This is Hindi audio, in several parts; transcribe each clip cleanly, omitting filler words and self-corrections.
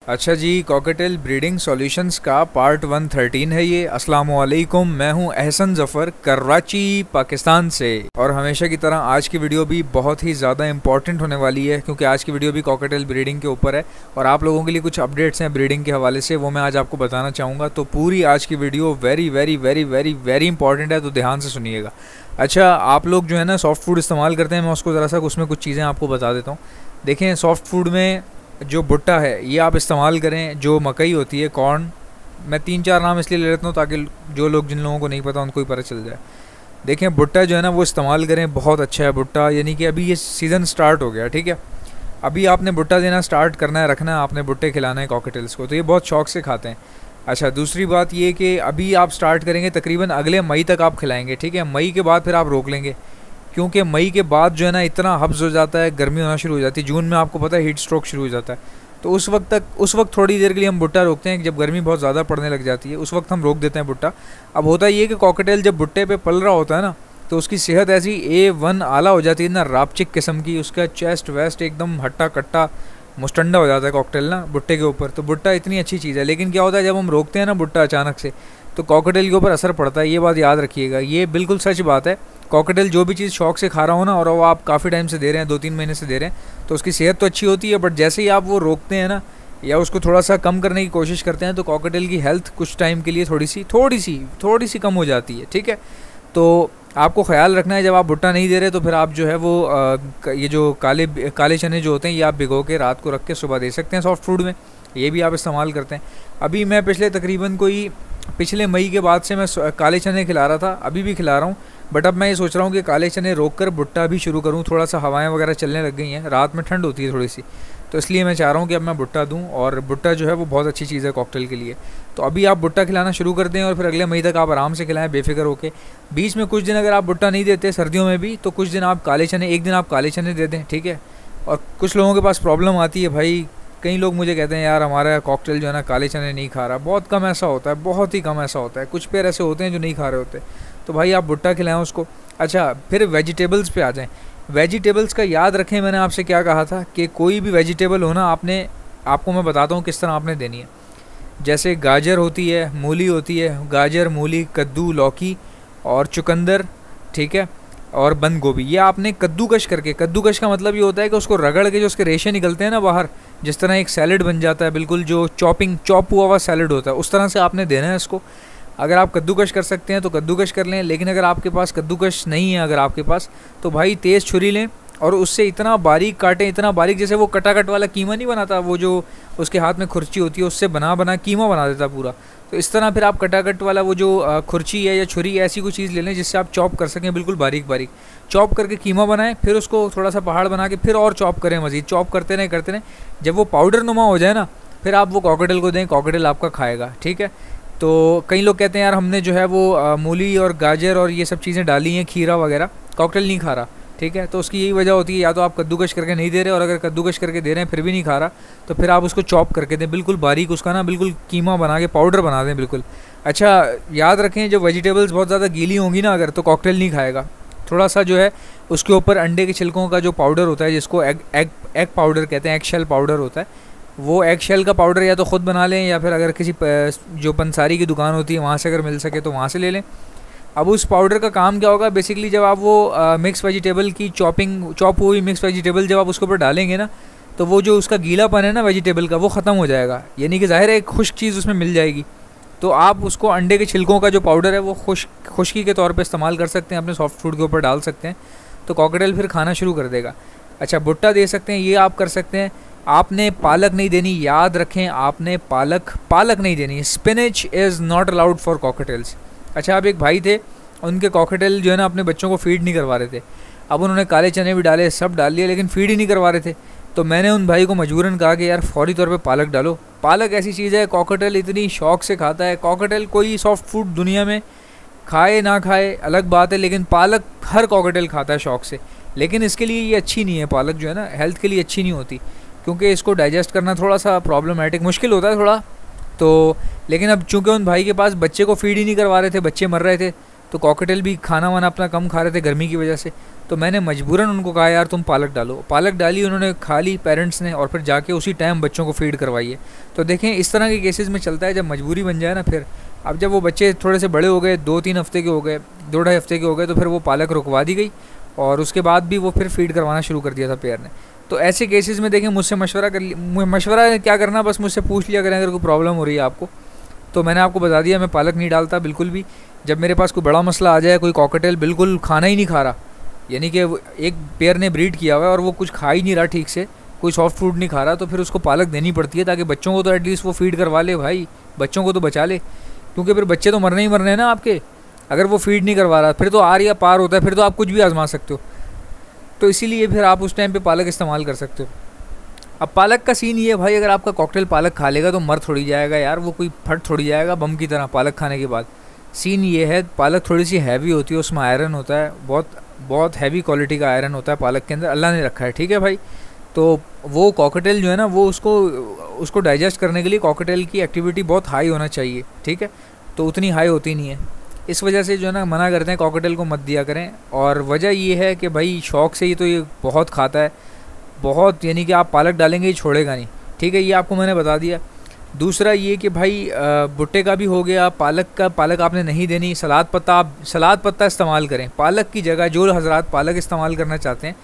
अच्छा जी, कॉकटेल ब्रीडिंग सॉल्यूशंस का पार्ट 113 है ये। अस्सलामुअलैकुम, मैं हूं एहसन ज़फ़र, कराची पाकिस्तान से। और हमेशा की तरह आज की वीडियो भी बहुत ही ज़्यादा इंपॉर्टेंट होने वाली है, क्योंकि आज की वीडियो भी कॉकटेल ब्रीडिंग के ऊपर है और आप लोगों के लिए कुछ अपडेट्स हैं ब्रीडिंग के हवाले से, वो मैं आज आपको बताना चाहूँगा। तो पूरी आज की video very very very very very important है, तो ध्यान से सुनिएगा। अच्छा, आप लोग जो है ना सॉफ्ट फूड इस्तेमाल करते हैं, मैं उसको ज़रा सा उसमें कुछ चीज़ें आपको बता देता हूँ। देखें, सॉफ्ट फूड में जो भुट्टा है ये आप इस्तेमाल करें। जो मकई होती है, कॉर्न, मैं 3-4 नाम इसलिए ले लेता हूँ ताकि जो लोग, जिन लोगों को नहीं पता, उनको ही पता चल जाए। देखें, भुट्टा जो है ना वो इस्तेमाल करें, बहुत अच्छा है भुट्टा। यानी कि अभी ये सीज़न स्टार्ट हो गया, ठीक है। अभी आपने भुट्टा देना स्टार्ट करना है, रखना है आपने, भुट्टे खिलाना है कॉकटेल्स को, तो ये बहुत शौक से खाते हैं। अच्छा, दूसरी बात ये कि अभी आप स्टार्ट करेंगे, तकरीबन अगले मई तक आप खिलाएँगे, ठीक है। मई के बाद फिर आप रोक लेंगे, क्योंकि मई के बाद जो है ना इतना हब्स हो जाता है, गर्मी होना शुरू हो जाती है। जून में आपको पता है हीट स्ट्रोक शुरू हो जाता है, तो उस वक्त थोड़ी देर के लिए हम भुट्टा रोकते हैं। जब गर्मी बहुत ज़्यादा पड़ने लग जाती है उस वक्त हम रोक देते हैं भुट्टा। अब होता ये कि कॉकटेल जब भुट्टे पे पल रहा होता है ना, तो उसकी सेहत ऐसी A1 आला हो जाती है ना, रापचिक किस्म की। उसका चेस्ट वेस्ट एकदम हट्टा कट्टा मुस्टंडा हो जाता है कॉकटेल ना भुट्टे के ऊपर। तो भुट्टा इतनी अच्छी चीज़ है, लेकिन क्या होता है जब हम रोकते हैं ना भुट्टा अचानक से, तो कॉकटेल के ऊपर असर पड़ता है। ये बात याद रखिएगा, ये बिल्कुल सच बात है। कॉकटेल जो भी चीज़ शौक से खा रहा हो ना, और वो आप काफ़ी टाइम से दे रहे हैं, 2-3 महीने से दे रहे हैं, तो उसकी सेहत तो अच्छी होती है। बट जैसे ही आप वो रोकते हैं ना, या उसको थोड़ा सा कम करने की कोशिश करते हैं, तो कॉकटेल की हेल्थ कुछ टाइम के लिए थोड़ी सी कम हो जाती है, ठीक है। तो आपको ख्याल रखना है, जब आप भुट्टा नहीं दे रहे तो फिर आप जो है वो ये जो काले चने जो होते हैं, ये आप भिगो के रात को रख के सुबह दे सकते हैं सॉफ्ट फूड में, ये भी आप इस्तेमाल करते हैं। अभी मैं पिछले मई के बाद से मैं काले चने खिला रहा था, अभी भी खिला रहा हूँ। बट अब मैं ये सोच रहा हूँ कि काले चने रोक कर भुट्टा भी शुरू करूँ। थोड़ा सा हवाएं वगैरह चलने लग गई हैं, रात में ठंड होती है थोड़ी सी, तो इसलिए मैं चाह रहा हूँ कि अब मैं भुट्टा दूँ। और भुट्टा जो है वो बहुत अच्छी चीज़ है कॉकटेल के लिए। तो अभी आप भुट्टा खिलाना शुरू कर दें और फिर अगले मई तक आप आराम से खिलाएं बेफिक्र होकर। बीच में कुछ दिन अगर आप भुट्टा नहीं देते, सर्दियों में भी, तो कुछ दिन आप काले चने, एक दिन आप काले चने दे दें, ठीक है। और कुछ लोगों के पास प्रॉब्लम आती है भाई, कई लोग मुझे कहते हैं यार हमारा कॉकटेल जो है ना काले चने नहीं खा रहा। बहुत कम ऐसा होता है, बहुत ही कम ऐसा होता है। कुछ पेयर ऐसे होते हैं जो नहीं खा रहे होते, तो भाई आप भुट्टा खिलाएं उसको। अच्छा, फिर वेजिटेबल्स पे आ जाएं। वेजिटेबल्स का याद रखें, मैंने आपसे क्या कहा था कि कोई भी वेजिटेबल हो ना, आपको मैं बताता हूँ किस तरह आपने देनी है। जैसे गाजर होती है, मूली होती है, गाजर, मूली, कद्दू, लौकी और चुकंदर, ठीक है, और बंद गोभी, ये आपने कद्दूकश करके, कद्दूकश का मतलब ये होता है कि उसको रगड़ के जो उसके रेशे निकलते हैं ना बाहर, जिस तरह एक सैलेड बन जाता है, बिल्कुल जो चॉप हुआ हुआ सैलेड होता है, उस तरह से आपने देना है इसको। अगर आप कद्दूकश कर सकते हैं तो कद्दूकश कर लें, लेकिन अगर आपके पास कद्दूकश नहीं है, अगर आपके पास, तो भाई तेज़ छुरी लें और उससे इतना बारीक काटें, इतना बारीक, जैसे वो कटाकट वाला कीमा नहीं बनाता, वो जो उसके हाथ में खुर्ची होती है, उससे बना कीमा बना देता पूरा। तो इस तरह फिर आप कटाकट वाला वो जो खुर्ची है या छुरी, ऐसी कोई चीज़ ले लें जिससे आप चॉप कर सकें, बिल्कुल बारीक बारीक चॉप करके कीमा बनाएं। फिर उसको थोड़ा सा पहाड़ बना के फिर और चॉप करें, मज़ीद चॉप करते रहें। जब वो पाउडर नुमा हो जाए ना, फिर आप वो कॉकटेल को दें, कॉकटेल आपका खाएगा, ठीक है। तो कई लोग कहते हैं यार हमने जो है वो मूली और गाजर और ये सब चीज़ें डाली हैं, खीरा वगैरह, कॉकटेल नहीं खा रहा, ठीक है। तो उसकी यही वजह होती है, या तो आप कद्दूकश करके नहीं दे रहे, और अगर कद्दूकश करके दे रहे हैं फिर भी नहीं खा रहा, तो फिर आप उसको चॉप करके दें, बिल्कुल बारीक, उसका ना बिल्कुल कीमा बना के पाउडर बना दें बिल्कुल। अच्छा, याद रखें, जब वेजिटेबल्स बहुत ज़्यादा गीली होंगी ना अगर, तो कॉकटेल नहीं खाएगा। थोड़ा सा जो है उसके ऊपर अंडे के छिलकों का जो पाउडर होता है, जिसको एग पाउडर कहते हैं, एग शेल पाउडर होता है, वो एग शेल का पाउडर या तो ख़ुद बना लें, या फिर अगर किसी जो पंसारी की दुकान होती है वहाँ से अगर मिल सके तो वहाँ से ले लें। अब उस पाउडर का काम क्या होगा, बेसिकली जब आप वो मिक्स वेजिटेबल की चॉप हुई मिक्स वेजिटेबल जब आप उसके ऊपर डालेंगे ना, तो वो जो उसका गीलापन है ना वेजिटेबल का, वो ख़त्म हो जाएगा। यानी कि ज़ाहिर है एक खुश्क चीज़ उसमें मिल जाएगी। तो आप उसको अंडे के छिलकों का जो पाउडर है वो खुश्की के तौर पे इस्तेमाल कर सकते हैं, अपने सॉफ्ट फूड के ऊपर डाल सकते हैं, तो कॉकटेल फिर खाना शुरू कर देगा। अच्छा, भुट्टा दे सकते हैं, ये आप कर सकते हैं। आपने पालक नहीं देनी, याद रखें, आपने पालक नहीं देनी। Spinach is not allowed for cocktails. अच्छा, अब एक भाई थे, उनके कॉकटेल जो है ना अपने बच्चों को फीड नहीं करवा रहे थे। अब उन्होंने काले चने भी डाले, सब डाल लिए, लेकिन फीड ही नहीं करवा रहे थे। तो मैंने उन भाई को मजबूरन कहा कि यार फौरी तौर पे पालक डालो। पालक ऐसी चीज़ है, कॉकटेल इतनी शौक से खाता है। कॉकटेल कोई सॉफ्ट फूड दुनिया में खाए ना खाए अलग बात है, लेकिन पालक हर कॉकटेल खाता है शौक से। लेकिन इसके लिए ये अच्छी नहीं है, पालक जो है ना हेल्थ के लिए अच्छी नहीं होती, क्योंकि इसको डाइजेस्ट करना थोड़ा सा प्रॉब्लमेटिक मुश्किल होता है थोड़ा। तो लेकिन अब चूंकि उन भाई के पास बच्चे को फीड ही नहीं करवा रहे थे, बच्चे मर रहे थे, तो कॉकटेल भी खाना वाना अपना कम खा रहे थे गर्मी की वजह से, तो मैंने मजबूरन उनको कहा यार तुम पालक डालो। पालक डाली, उन्होंने खा ली पेरेंट्स ने, और फिर जाके उसी टाइम बच्चों को फीड करवाइए। तो देखें इस तरह के केसेस में चलता है, जब मजबूरी बन जाए ना, फिर अब जब वो बच्चे थोड़े से बड़े हो गए, 2-3 हफ्ते के हो गए, 2-2.5 हफ्ते के हो गए, तो फिर वो पालक रुकवा दी गई और उसके बाद भी वो फिर फीड करवाना शुरू कर दिया था पेयर ने। तो ऐसे केसेस में देखें मुझसे मशवरा क्या करना, बस मुझसे पूछ लिया करें अगर कोई प्रॉब्लम हो रही है आपको। तो मैंने आपको बता दिया मैं पालक नहीं डालता बिल्कुल भी। जब मेरे पास कोई बड़ा मसला आ जाए, कोई कॉकटेल बिल्कुल खाना ही नहीं खा रहा, यानी कि एक पेयर ने ब्रीड किया हुआ है और वो कुछ खा ही नहीं रहा ठीक से, कोई सॉफ्ट फूड नहीं खा रहा, तो फिर उसको पालक देनी पड़ती है ताकि बच्चों को तो एटलीस्ट वो फीड करवा ले भाई, बच्चों को तो बचा ले, क्योंकि फिर बच्चे तो मरने ही मरने हैं ना आपके, अगर वो फीड नहीं करवा रहा। फिर तो आर या पार होता है, फिर तो आप कुछ भी आजमा सकते हो। तो इसीलिए फिर आप उस टाइम पे पालक इस्तेमाल कर सकते हो। अब पालक का सीन ये है भाई, अगर आपका कॉकटेल पालक खा लेगा तो मर थोड़ी जाएगा यार, वो कोई फट थोड़ी जाएगा बम की तरह पालक खाने के बाद। सीन ये है, पालक थोड़ी सी हैवी होती है, उसमें आयरन होता है, बहुत हैवी क्वालिटी का आयरन होता है पालक के अंदर, अल्लाह ने रखा है, ठीक है भाई। तो वो कॉकटेल जो है ना, वो उसको डाइजेस्ट करने के लिए कॉकटेल की एक्टिविटी बहुत हाई होना चाहिए, ठीक है, तो उतनी हाई होती नहीं है। इस वजह से जो है ना मना करते हैं कॉकटेल को मत दिया करें। और वजह ये है कि भाई शौक़ से ही तो ये बहुत खाता है, बहुत, यानी कि आप पालक डालेंगे ही छोड़ेगा नहीं, ठीक है, ये आपको मैंने बता दिया। दूसरा ये कि भाई भुट्टे का भी हो गया, पालक आपने नहीं देनी। सलाद पत्ता इस्तेमाल करें पालक की जगह। जो हजरात पालक इस्तेमाल करना चाहते हैं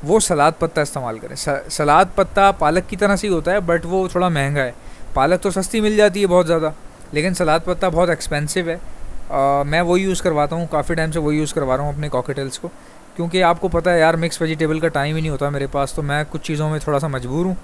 वो सलाद पत्ता इस्तेमाल करें। सलाद पत्ता पालक की तरह से ही होता है, बट वो थोड़ा महंगा है। पालक तो सस्ती मिल जाती है बहुत ज़्यादा, लेकिन सलाद पत्ता बहुत एक्सपेंसिव है। मैं वही यूज़ करवाता हूँ, काफ़ी टाइम से वही यूज़ करवा रहा हूँ अपने कॉकटेल्स को, क्योंकि आपको पता है यार मिक्स वेजिटेबल का टाइम ही नहीं होता मेरे पास, तो मैं कुछ चीज़ों में थोड़ा सा मजबूर हूँ,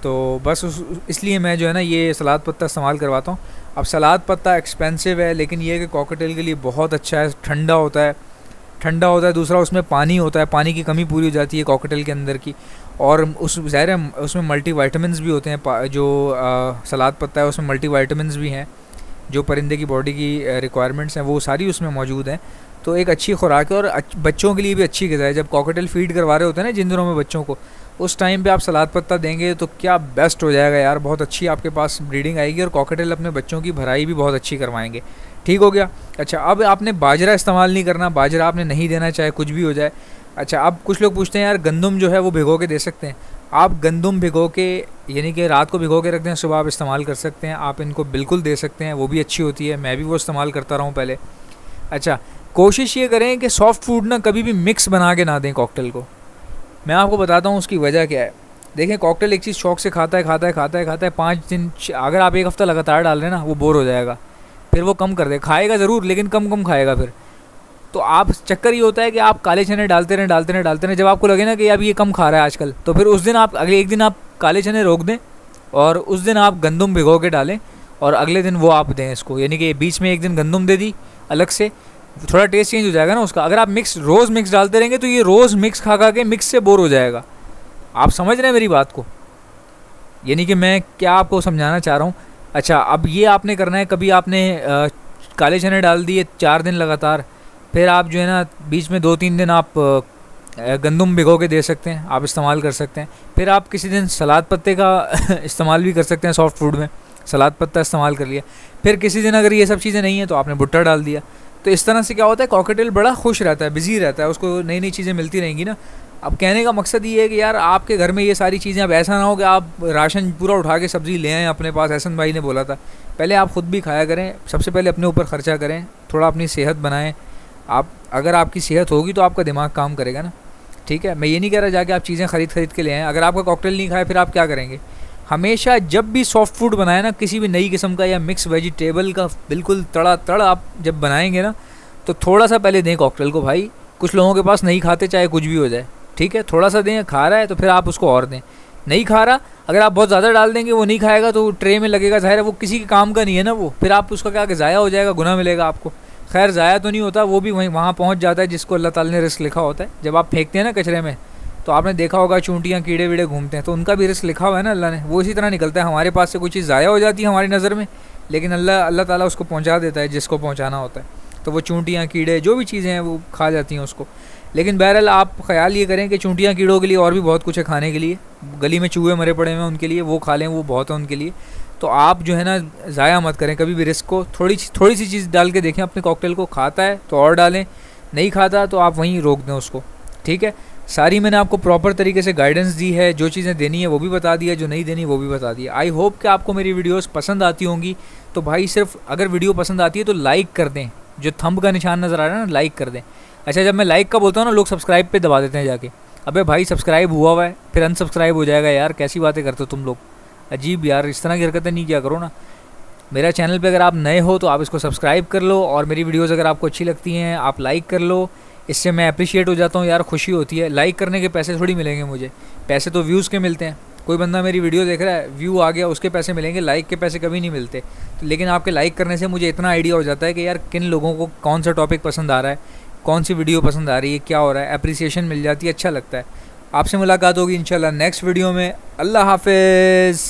तो बस इसलिए मैं जो है ना ये सलाद पत्ता इस्तेमाल करवाता हूँ। अब सलाद पत्ता एक्सपेंसिव है, लेकिन ये है कि कॉकटेल के लिए बहुत अच्छा है, ठंडा होता है। दूसरा उसमें पानी होता है, पानी की कमी पूरी हो जाती है कॉकटेल के अंदर की, और ज़ाहिर है उसमें मल्टी वाइटामिन्स भी होते हैं। जो सलाद पत्ता है उसमें मल्टी वाइटामिन्स भी हैं, जो परिंदे की बॉडी की रिक्वायरमेंट्स हैं वो सारी उसमें मौजूद हैं। तो एक अच्छी खुराक है और बच्चों के लिए भी अच्छी ग़िज़ा है। जब कॉकटेल फीड करवा रहे होते हैं ना जिन दिनों में बच्चों को, उस टाइम पे आप सलाद पत्ता देंगे तो क्या बेस्ट हो जाएगा यार, बहुत अच्छी आपके पास ब्रीडिंग आएगी और कॉकटेल अपने बच्चों की भराई भी बहुत अच्छी करवाएंगे। ठीक हो गया। अच्छा, अब आपने बाजरा इस्तेमाल नहीं करना, बाजरा आपने नहीं देना, चाहे कुछ भी हो जाए। अच्छा, अब कुछ लोग पूछते हैं यार गंदम जो है वो भिगो के दे सकते हैं। आप गंदम भिगो के, यानी कि रात को भिगो के रख दें, सुबह आप इस्तेमाल कर सकते हैं। आप इनको बिल्कुल दे सकते हैं, वो भी अच्छी होती है, मैं भी वो इस्तेमाल करता रहा हूँ पहले। अच्छा, कोशिश ये करें कि सॉफ्ट फूड ना कभी भी मिक्स बना के ना दें कॉकटेल को। मैं आपको बताता हूँ उसकी वजह क्या है। देखें, कॉकटेल एक चीज़ शौक से खाता है 5 दिन, अगर आप एक हफ़्ता लगातार डाल रहे हैं ना वो बोर हो जाएगा, फिर वो कम कर दे, खाएगा ज़रूर लेकिन कम खाएगा फिर। तो आप चक्कर ये होता है कि आप काले चने डालते रहें। जब आपको लगे ना कि अब ये कम खा रहा है आजकल, तो फिर उस दिन आप अगले एक दिन आप काले चने रोक दें और उस दिन आप गंदम भिगो के डालें और अगले दिन वो आप दें इसको, यानी कि बीच में एक दिन गंदम दे दी अलग से, थोड़ा टेस्ट चेंज हो जाएगा ना उसका। अगर आप रोज़ मिक्स डालते रहेंगे तो ये रोज़ मिक्स खा के मिक्स से बोर हो जाएगा। आप समझ रहे हैं मेरी बात को, यानी कि मैं क्या आपको समझाना चाह रहा हूँ। अच्छा, अब ये आपने करना है, कभी आपने काले चने डाल दिए 4 दिन लगातार, फिर आप जो है ना बीच में 2-3 दिन आप गंदम भिगो के दे सकते हैं, आप इस्तेमाल कर सकते हैं। फिर आप किसी दिन सलाद पत्ते का इस्तेमाल भी कर सकते हैं, सॉफ्ट फूड में सलाद पत्ता इस्तेमाल कर लिया। फिर किसी दिन अगर ये सब चीज़ें नहीं हैं तो आपने भुट्टा डाल दिया। तो इस तरह से क्या होता है, कॉकटेल बड़ा खुश रहता है, बिज़ी रहता है, उसको नई नई चीज़ें मिलती रहेंगी ना। अब कहने का मकसद ये है कि यार आपके घर में ये सारी चीज़ें, अब ऐसा ना हो कि आप राशन पूरा उठा के सब्ज़ी ले आएँ अपने पास। एहसन भाई ने बोला था पहले आप ख़ुद भी खाया करें, सबसे पहले अपने ऊपर ख़र्चा करें, थोड़ा अपनी सेहत बनाएं। आप अगर आपकी सेहत होगी तो आपका दिमाग काम करेगा ना, ठीक है। मैं ये नहीं कह रहा जाके आप चीज़ें ख़रीद के ले आएँ। अगर आपका कॉकटेल नहीं खाए फिर आप क्या करेंगे। हमेशा जब भी सॉफ्ट फूड बनाए ना, किसी भी नई किस्म का या मिक्स वेजिटेबल का बिल्कुल तड़ा आप जब बनाएंगे ना, तो थोड़ा सा पहले दें कॉकटेल को भाई। कुछ लोगों के पास नहीं खाते चाहे कुछ भी हो जाए, ठीक है, थोड़ा सा दें। खा रहा है तो फिर आप उसको और दें, नहीं खा रहा, अगर आप बहुत ज़्यादा डाल देंगे वो नहीं खाएगा तो ट्रे में लगेगा, ज़ाहिर है वो किसी के काम का नहीं है ना वो, फिर आप उसका क्या कि ज़ाया हो जाएगा, गुनाह मिलेगा आपको। खैर ज़ाया तो नहीं होता, वो भी वहाँ पहुँच जाता है जिसको अल्लाह ताला ने रिस्क लिखा होता है। जब आप फेंकते हैं ना कचरे में, तो आपने देखा होगा चूंटियाँ कीड़े वीड़े घूमते हैं, तो उनका भी रिस्क लिखा हुआ है ना अल्लाह ने, वो इसी तरह निकलता है। हमारे पास से कोई चीज़ ज़ाया हो जाती है हमारी नज़र में, लेकिन अल्लाह ताला उसको पहुँचा देता है जिसको पहुँचाना होता है। तो वो चूंटियाँ कीड़े जो भी चीज़ें हैं वो खा जाती हैं उसको। लेकिन बहरहाल आप ख्याल ये करें कि चूंटियाँ कीड़ों के लिए और भी बहुत कुछ है खाने के लिए, गली में चूहे मरे पड़े हुए हैं उनके लिए, वो खा लें, वो बहुत है उनके लिए। तो आप जो है ना ज़ाया मत करें कभी भी रिस्क को, थोड़ी सी चीज़ डाल के देखें अपने कॉकटेल को, खाता है तो और डालें, नहीं खाता तो आप वहीं रोक दें उसको, ठीक है। सारी मैंने आपको प्रॉपर तरीके से गाइडेंस दी है, जो चीज़ें देनी है वो भी बता दिया, जो नहीं देनी वो भी बता दिया। आई होप कि आपको मेरी वीडियोस पसंद आती होंगी। तो भाई सिर्फ अगर वीडियो पसंद आती है तो लाइक कर दें, जो थंब का निशान नज़र आ रहा है ना लाइक कर दें। अच्छा, जब मैं लाइक का बोलता हूँ ना लोग सब्सक्राइब पे दबा देते हैं जाके, अबे भाई सब्सक्राइब हुआ है फिर अनसब्सक्राइब हो जाएगा यार, कैसी बातें करते हो तुम लोग, अजीब यार, इस तरह की हरकतें नहीं किया करो ना। मेरा चैनल पे अगर आप नए हो तो आप इसको सब्सक्राइब कर लो, और मेरी वीडियोस अगर आपको अच्छी लगती हैं आप लाइक कर लो, इससे मैं अप्रिशिएट हो जाता हूँ यार, खुशी होती है। लाइक करने के पैसे थोड़ी मिलेंगे मुझे, पैसे तो व्यूज़ के मिलते हैं। कोई बंदा मेरी वीडियो देख रहा है, व्यू आ गया, उसके पैसे मिलेंगे, लाइक के पैसे कभी नहीं मिलते। तो लेकिन आपके लाइक करने से मुझे इतना आइडिया हो जाता है कि यार किन लोगों को कौन सा टॉपिक पसंद आ रहा है, कौन सी वीडियो पसंद आ रही है, क्या हो रहा है, अप्रिसिएशन मिल जाती है, अच्छा लगता है। आपसे मुलाकात होगी इंशाल्लाह नेक्स्ट वीडियो में। अल्लाह हाफिज़।